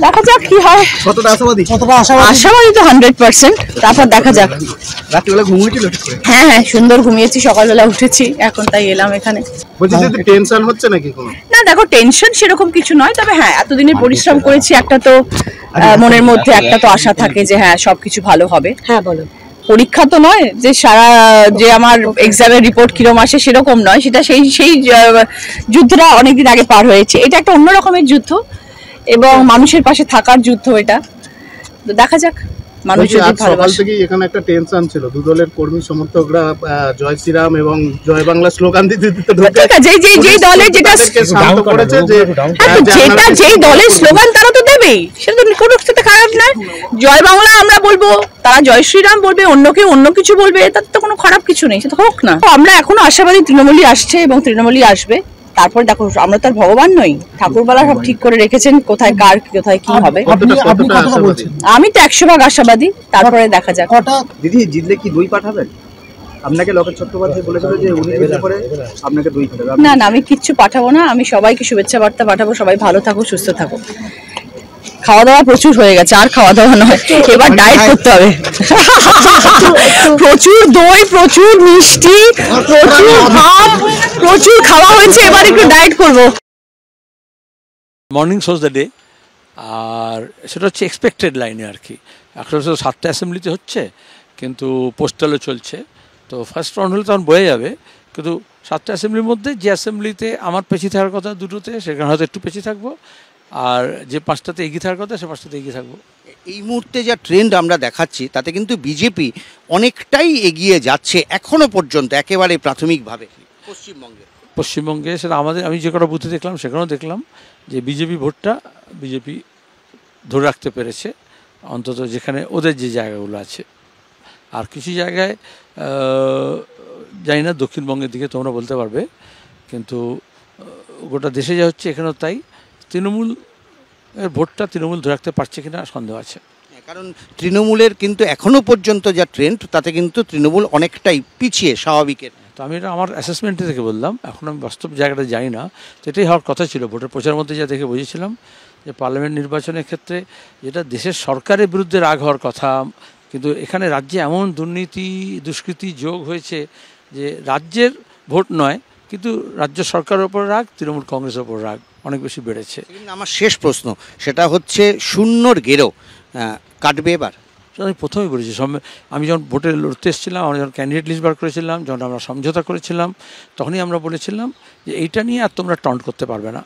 দেখা যাক কি হয়। কতটা আশাবাদী? আশাবাদী তো 100%। তারপর দেখা যাক। রাত্রিবেলা ঘুমিয়েছিল? হ্যাঁ হ্যাঁ, সুন্দর ঘুমিয়েছি, সকালবেলা উঠেছি, এখন তাই এলাম এখানে। বলছি যে টেনশন হচ্ছে নাকি কোনো? না দেখো, টেনশন সেরকম কিছু নয়, তবে হ্যাঁ এতদিনের পরিশ্রম করেছি, একটা তো মনের মধ্যে একটা তো আশা থাকে যে হ্যাঁ সবকিছু ভালো হবে। হ্যাঁ বলো। পরীক্ষা তো নয় যে সারা যে আমার এক্সামের রিপোর্ট কিরকম আসে সেরকম নয়, সেটা সেই যুদ্ধটা অনেকদিন আগে পার হয়েছে। এটা একটা অন্য রকমের যুদ্ধ এবং মানুষের পাশে থাকার যুদ্ধ। এটা তো দেখা যাক মানুষ যদি ভালোবাসে। সকাল থেকেই এখানে একটা টেনশন ছিল, দু দলের কর্মী সমর্থকরা জয় শ্রীরাম এবং জয় বাংলা স্লোগান দিতে ঢুকে যেই দলের যেটা শান্ত করেছে, যেই দলের স্লোগান তারা তো দেবেই, সেটা তো কোনো সাথে খারাপ নয়। জয় বাংলা আমরা বলবো, তারা জয় শ্রীরাম বলবে, অন্য কেউ অন্য কিছু বলবে, তাতে তো কোনো খারাপ কিছু নেই, সেটা হোক না। আমরা এখনো আশাবাদী তৃণমূলই আসছে এবং তৃণমূলই আসবে। তারপরে দেখো, আমরা তো আর ভগবান নই, ঠাকুরবালা সব ঠিক করে রেখেছেন কোথায় কার কোথায় কি হবে। আমি তো 100% আশাবাদী, তারপরে দেখা যাক। দিদি জিতলে কি দই পাঠাবেন? আপনাকে লোকেশ চট্টোপাধ্যায় বলেছিল যে উনি জিতলে পরে আপনাকে দই পাঠাবেন। না না, আমি কিচ্ছু পাঠাবো না, আমি সবাইকে শুভেচ্ছা বার্তা পাঠাবো। সবাই ভালো থাকো, সুস্থ থাকো। খাওয়া দাওয়া প্রচুর হয়ে গেছে, আর খাওয়া দাওয়া নয়, এবার ডায়েট করতে হবে। প্রচুর দই, প্রচুর মিষ্টি, প্রচুর ভাত, প্রচুর খাওয়া হয়েছে, এবার একটু ডায়েট করবো। মর্নিং শোজ দ্য ডে, আর সেটা হচ্ছে এক্সপেক্টেড লাইনে আর কি। এখন 7টা অ্যাসেম্বলিতে হচ্ছে, কিন্তু পোস্টালও চলছে, তো ফার্স্ট রাউন্ড হলে তখন বয়ে যাবে। কিন্তু 7টা অ্যাসেম্বলির মধ্যে যে অ্যাসেম্বলিতে আমার পেছিয়ে থাকার কথা দুটোতে, সেখানে হয়তো একটু পেছিয়ে থাকবো, আর যে 5টাতে এগিয়ে থাকার কথা সে 5টাতে এগিয়ে থাকবো। এই মুহূর্তে যা ট্রেন্ড আমরা দেখাচ্ছি তাতে কিন্তু বিজেপি অনেকটাই এগিয়ে যাচ্ছে এখনো পর্যন্ত, একেবারে প্রাথমিকভাবে পশ্চিমবঙ্গে। সেটা আমি যে কটা বুথে দেখলাম সেখানেও দেখলাম যে বিজেপি ভোটটা বিজেপি ধরে রাখতে পেরেছে, অন্তত যেখানে ওদের যে জায়গাগুলো আছে। আর কিছু জায়গায় জানি না, দক্ষিণবঙ্গের দিকে তোমরা বলতে পারবে, কিন্তু গোটা দেশে যা হচ্ছে এখানেও তাই। তৃণমূল ভোটটা তৃণমূল ধরে রাখতে পারছে কিনা সন্দেহ আছে, কারণ তৃণমূলের কিন্তু এখনো পর্যন্ত যা ট্রেন্ড তাতে কিন্তু তৃণমূল অনেকটাই পিছিয়ে স্বাভাবিকের। তো আমি এটা আমার অ্যাসেসমেন্টে থেকে বললাম, এখন আমি বাস্তব জায়গাটা জানি না। তো এটাই হওয়ার কথা ছিল। ভোটের প্রচার মধ্যে যা দেখে বুঝেছিলাম যে পার্লামেন্ট নির্বাচনের ক্ষেত্রে যেটা দেশের সরকারের বিরুদ্ধে রাগ হওয়ার কথা, কিন্তু এখানে রাজ্যে এমন দুর্নীতি দুষ্কৃতি যোগ হয়েছে যে রাজ্যের ভোট নয়, কিন্তু রাজ্য সরকারের ওপর রাগ, তৃণমূল কংগ্রেসের ওপর রাগ অনেক বেশি বেড়েছে। আমার শেষ প্রশ্ন সেটা হচ্ছে, শূন্যর গেরো কাটবে এবার? আমি প্রথমেই বলেছি, আমি যখন ভোটে লড়তে এসেছিলাম, আমরা যখন ক্যান্ডিডেট লিস্ট বার করেছিলাম, যখন আমরা সমঝোতা করেছিলাম, তখনই আমরা বলেছিলাম যে এইটা নিয়ে আর তোমরা টন্ট করতে পারবে না।